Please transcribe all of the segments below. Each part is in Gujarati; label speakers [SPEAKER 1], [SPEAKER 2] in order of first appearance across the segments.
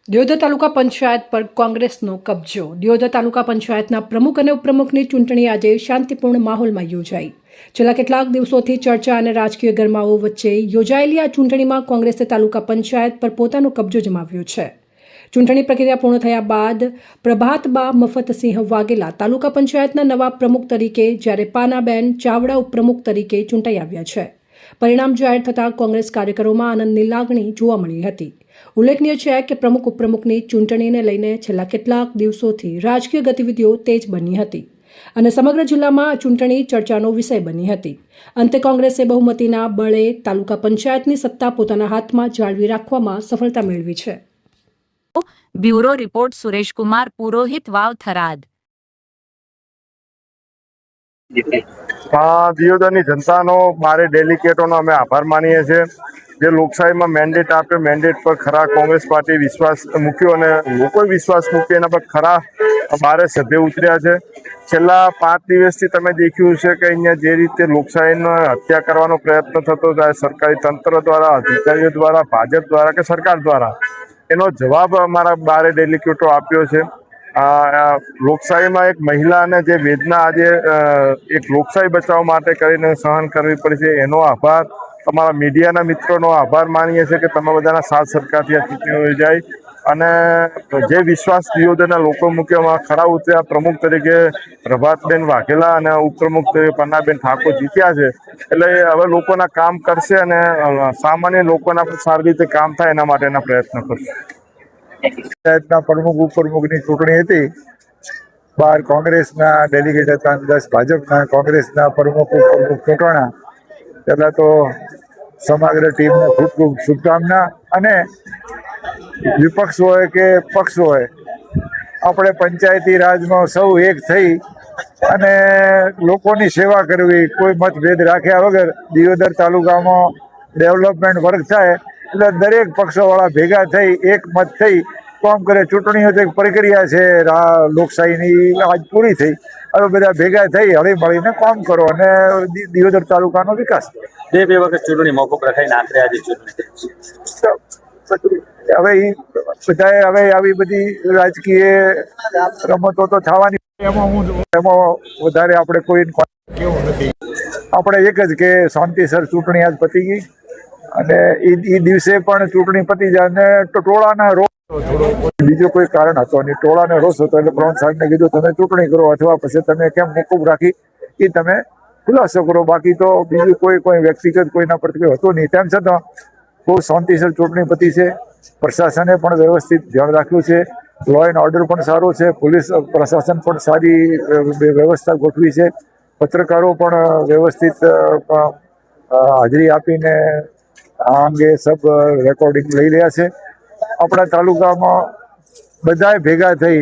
[SPEAKER 1] દિયોદર તાલુકા પંચાયત પર કોંગ્રેસનો કબજો। દિયોદર તાલુકા પંચાયતના પ્રમુખ અને ઉપપ્રમુખની ચૂંટણી આજે શાંતિપૂર્ણ માહોલમાં યોજાઈ। છેલ્લા કેટલાક દિવસોથી ચર્ચા અને રાજકીય ગરમાવો વચ્ચે યોજાયેલી આ ચૂંટણીમાં કોંગ્રેસે તાલુકા પંચાયત પર પોતાનો કબજો જમાવ્યો છે। ચૂંટણી પ્રક્રિયા પૂર્ણ થયા બાદ પ્રભાતબા મફતસિંહ વાઘેલા તાલુકા પંચાયતના નવા પ્રમુખ તરીકે, જ્યારે પાનાબેન ચાવડા ઉપપ્રમુખ તરીકે ચૂંટાઈ આવ્યા છે। પરિણામ જાહેર થતાં કોંગ્રેસ કાર્યકરોમાં આનંદની લાગણી જોવા મળી હતી। ઉલ્લેખનીય છે કે પ્રમુખ ઉપપ્રમુખની ચૂંટણીને લઈને છેલ્લા કેટલાક દિવસોથી રાજકીય ગતિવિધિઓ તેજ બની હતી અને સમગ્ર જિલ્લામાં આ ચૂંટણી ચર્ચાનો વિષય બની હતી। અંતે કોંગ્રેસે બહુમતીના બળે તાલુકા પંચાયતની સત્તા પોતાના હાથમાં જાળવી રાખવામાં સફળતા મેળવી છે।
[SPEAKER 2] બ્યુરો રિપોર્ટ સુરેશ કુમાર પુરોહિત, વાવ, થરાદ।
[SPEAKER 3] દિયોદરની જનતાનો મારે ડેલિકેટોનો અમે આભાર માનીએ છીએ, જે લોકશાહીમાં મેન્ડેટ આપ્યો, મેન્ડેટ પર ખરા કોંગ્રેસ પાર્ટી વિશ્વાસ મૂક્યો અને લોકોએ વિશ્વાસ મૂક્યો, એના પર ખરા મારે સભ્ય ઉતર્યા છે। છેલ્લા 5 દિવસથી તમે દેખ્યું છે કે અહીંયા જે રીતે લોકશાહીનો હત્યા કરવાનો પ્રયત્ન થતો જાય સરકારી તંત્ર દ્વારા, અધિકારીઓ દ્વારા, ભાજપ દ્વારા કે સરકાર દ્વારા, એનો જવાબ અમારા બારે ડેલિકેટો આપ્યો છે। લોકશાહીમાં એક મહિલાને જે વેદના આજે એક લોકશાહી બચાવવા માટે કરીને સહન કરવી પડી છે, એનો આભાર। તમારા મીડિયાના મિત્રોનો આભાર માનીએ છીએ કે તમે બધાના સાથ સરકારથી આ ચૂંટણીઓ યોજાઈ અને જે વિશ્વાસ દિયોદરના લોકો મૂક્યામાં ખરા ઉતર્યા। પ્રમુખ તરીકે પ્રભાતબેન વાઘેલા અને ઉપપ્રમુખ તરીકે પન્નાબેન ઠાકોર જીત્યા છે, એટલે હવે લોકોના કામ કરશે અને સામાન્ય લોકોના પણ સારી રીતે કામ થાય એના માટેના પ્રયત્ન કરશે।
[SPEAKER 4] પંચાયતના પ્રમુખ ઉપપ્રમુખની ચૂંટણી હતી। 12 કોંગ્રેસના ડેલિગેટ હતા, 10 ભાજપના। કોંગ્રેસના પ્રમુખ ઉપપ્રમુખ ચૂંટણા પહેલાં તો સમગ્ર ટીમને ખૂબ ખૂબ શુભકામના। અને વિપક્ષ હોય કે પક્ષ હોય, આપણે પંચાયતી રાજમાં સૌ એક થઈ અને લોકોની સેવા કરવી, કોઈ મતભેદ રાખ્યા વગર દિયોદર તાલુકામાં ડેવલપમેન્ટ વર્ક થાય એટલે દરેક પક્ષોવાળા ભેગા થઈ એક મત થઈ કામ કરે। ચૂંટણીઓ તો એક પ્રક્રિયા છે લોકશાહીની, આજ પૂરી થઈ, હવે બધા ભેગા થઈ હળી મળીને કામ કરો અને દિયોદર તાલુકાનો વિકાસ કરો।
[SPEAKER 5] બે વખત ચૂંટણી મોકૂફ રખાઈને આખરે આજે ચૂંટણી
[SPEAKER 4] હવે એ બધાએ હવે આવી બધી રાજકીય રમતો તો થવાની, એમાં વધારે આપણે કોઈ કેવું નથી। આપણે એક જ કે શાંતિસર ચૂંટણી આજ પતી ગઈ અને એ દિવસે પણ ચૂંટણી પતી જાય અને ટોળાના રોષ, બીજો કોઈ કારણ હતો નહીં, ટોળાને રોષ હતો એટલે પ્રમુખ સાહેબને કીધું તમે ચૂંટણી કરો અથવા પછી તમે કેમ મોકૂફ રાખી એ તમે ખુલાસો કરો, બાકી તો બીજું કોઈ વ્યક્તિગત કોઈના પર કોઈ હતું નહીં। તેમ છતાં બહુ શાંતિસર ચૂંટણી પતી છે। પ્રશાસને પણ વ્યવસ્થિત ધ્યાન રાખ્યું છે, લો એન્ડ ઓર્ડર પણ સારો છે, પોલીસ પ્રશાસન પણ સારી વ્યવસ્થા ગોઠવી છે, પત્રકારો પણ વ્યવસ્થિત હાજરી આપીને આ અંગે સબ રેકોર્ડિંગ લઈ રહ્યા છે। આપણા તાલુકામાં બધાએ ભેગા થઈ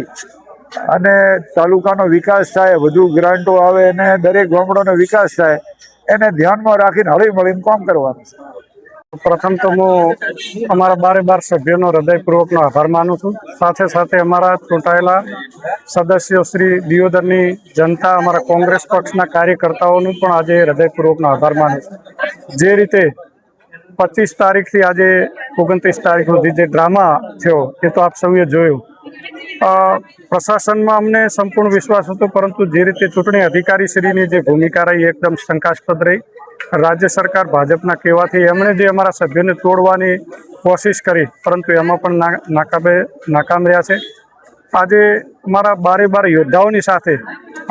[SPEAKER 4] અને તાલુકાનો વિકાસ થાય, વધુ ગ્રાન્ટો આવે અને દરેક ગામડાનો વિકાસ થાય, એને ધ્યાનમાં રાખીને હળી મળીને કામ કરવાનું છે।
[SPEAKER 6] પ્રથમ તો હું અમારા 12 સભ્યોનો હૃદયપૂર્વકનો આભાર માનું છું। સાથે સાથે અમારા ચૂંટાયેલા સદસ્યો શ્રી દિયોદરની જનતા, અમારા કોંગ્રેસ પક્ષના કાર્યકર્તાઓનું પણ આજે હૃદયપૂર્વકનો આભાર માનું છું। જે રીતે 25 તારીખથી આજે 29 તારીખ સુધી જે ડ્રામા થયો એ તો આપ સૌએ જોયું। પ્રશાસનમાં અમને સંપૂર્ણ વિશ્વાસ હતો, પરંતુ જે રીતે ચૂંટણી અધિકારીશ્રીની જે ભૂમિકા રહી એકદમ શંકાસ્પદ રહી। રાજ્ય સરકાર ભાજપના કહેવાથી એમણે જે અમારા સભ્યોને તોડવાની કોશિશ કરી, પરંતુ એમાં પણ નાકામ રહ્યા છે। આજે અમારા 12 યોદ્ધાઓની સાથે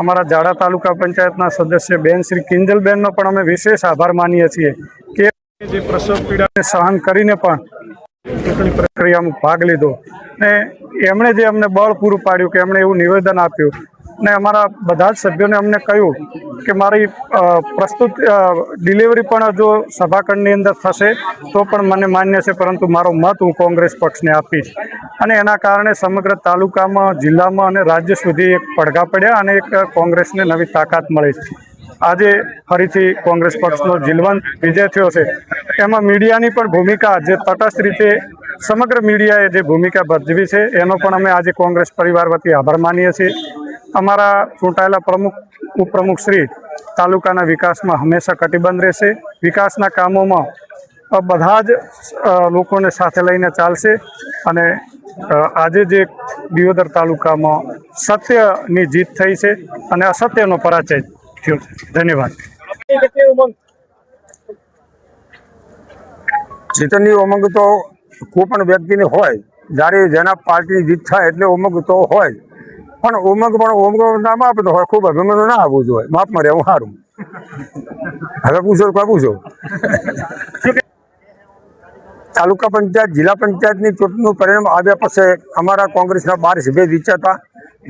[SPEAKER 6] અમારા જાડા તાલુકા પંચાયતના સદસ્ય બેન શ્રી કિંજલબેનનો પણ અમે વિશેષ આભાર માનીએ છીએ કે જે પ્રસવ પીડાને સહન કરીને પણ ચૂંટણી પ્રક્રિયામાં ભાગ લીધો ને એમણે જે અમને બળ પૂરું પાડ્યું કે એમણે એવું નિવેદન આપ્યું ને અમારા બધા જ સભ્યોને અમને કહ્યું કે મારી પ્રસ્તુત ડિલિવરી પણ જો સભાખંડની અંદર થશે તો પણ મને માન્ય છે, પરંતુ મારો મત હું કોંગ્રેસ પક્ષને આપીશ। અને એના કારણે સમગ્ર તાલુકામાં, જિલ્લામાં અને રાજ્ય સુધી એક પડઘા પડ્યા અને એક કોંગ્રેસને નવી તાકાત મળી છે। આજે ફરીથી કોંગ્રેસ પક્ષનો જીલવંત વિજય થયો છે। એમાં મીડિયાની પણ ભૂમિકા, જે તટસ્થ રીતે સમગ્ર મીડિયાએ જે ભૂમિકા ભજવી છે એનો પણ અમે આજે કોંગ્રેસ પરિવાર વતી આભાર માનીએ છીએ। અમારા ચૂંટાયેલા પ્રમુખ ઉપપ્રમુખ શ્રી તાલુકાના વિકાસમાં હંમેશા કટિબદ્ધ રહેશે। વિકાસના કામોમાં બધા જ લોકોને સાથે લઈને ચાલશે અને આજે જે દિયોદર તાલુકામાં સત્યની જીત થઈ છે અને અસત્યનો પરાજય થયો છે. ધન્યવાદ.
[SPEAKER 4] જીતની ઉમંગ તો કોઈ પણ વ્યક્તિને હોય, જ્યારે જેના પાર્ટીની જીત થાય એટલે ઉમંગ તો હોય, પણ ઉમંગ ના માપ તો હોય, ખૂબ અભિમાન ના આવવું જોઈએ, માપમાં રહેવું સારું. હવે પૂછો કોઈ પૂછો. તાલુકા પંચાયત જિલ્લા પંચાયતની ચૂંટણીનું પરિણામ આવ્યા પછી અમારા કોંગ્રેસના 12 સભ્ય જીત્યા હતા.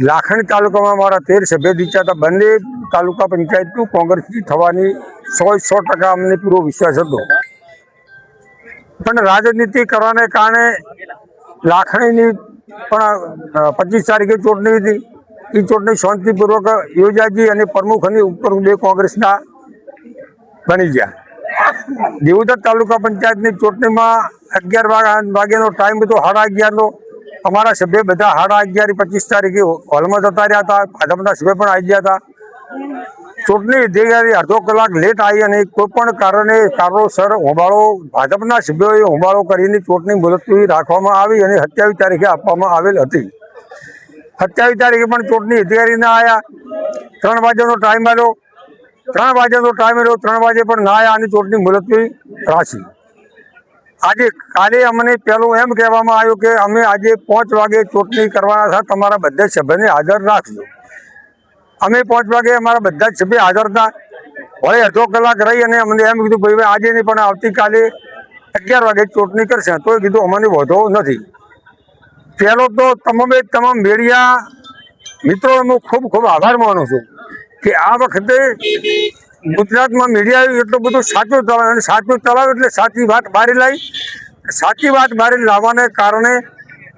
[SPEAKER 4] લાખણી તાલુકામાં અમારા 13 સભ્ય જીત્યા હતા. બંને તાલુકા પંચાયતનું કોંગ્રેસની થવાની 100% અમને પૂરો વિશ્વાસ હતો. પણ રાજનીતિ કરવાને કારણે લાખણીની પણ 25 તારીખે ચૂંટણી હતી. એ ચૂંટણી શાંતિપૂર્વક યોજાજી અને પ્રમુખની ઉપર 2 કોંગ્રેસના બની ગયા. દિયોદર તાલુકા પંચાયતની ચૂંટણીમાં 11 વાગ્યાનો ટાઈમ હતો, 11:30નો. અમારા સભ્ય બધા 11:30 25 તારીખે હોલમાં જતા રહ્યા હતા. ભાજપના સભ્ય પણ આવી ગયા હતા. ચૂંટણી અધિકારી અડધો કલાક લેટ આવી અને કોઈ પણ કારણોસર હોબાળો ભાજપના સભ્યોએ હોબાળો કરીને ચૂંટણી મુલતવી રાખવામાં આવી અને 27 તારીખે આપવામાં આવેલ હતી. 27 તારીખે પણ ચૂંટણી અધિકારી ના આવ્યા. 3 વાગ્યાનો ટાઈમ આવ્યો. 3 વાગે પણ ના આવ્યા અને ચૂંટણી મુલતવી રાખી. કાલે અમને પહેલું એમ કહેવામાં આવ્યું કે અમે આજે 5 વાગે ચૂંટણી કરવાના હતા, તમારા બધા સભ્યને હાજર રાખજો. અમે 5 વાગે અમારા બધા જ સભ્ય હાજર હતા. વળી અડધો કલાક રહી અને અમને એમ કીધું ભાઈ આજે નહીં પણ આવતીકાલે 11 વાગે ચૂંટણી કરશે. તોય કીધું અમને વધો નથી. પહેલો તો તમામ મીડિયા મિત્રો હું ખૂબ આભાર માનું છું કે આ વખતે ગુજરાતમાં મીડિયા એટલું બધું સાચું ચલાવે અને સાચું ચલાવે એટલે સાચી વાત બહાર લાવી. સાચી વાત બહાર લાવવાને કારણે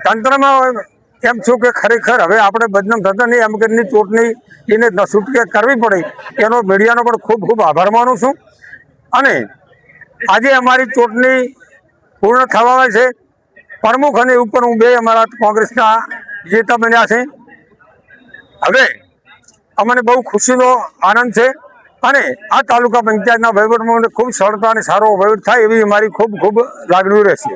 [SPEAKER 4] તંત્રમાં એમ છું કે ખરેખર હવે આપણે બદનામ થતા નહીં, એમ કરીને ચૂંટણી એને છૂટકે કરવી પડે એનો મીડિયાનો પણ ખૂબ આભાર માનું છું. અને આજે અમારી ચૂંટણી પૂર્ણ થવા છે. પ્રમુખ અને ઉપર હું 2 અમારા કોંગ્રેસના નેતા બન્યા છે. હવે અમને બહુ ખુશીનો આનંદ છે અને આ તાલુકા પંચાયતના વહીવટમાં ખૂબ સરળતા અને સારો વહીવટ થાય એવી અમારી ખૂબ લાગણીઓ રહેશે.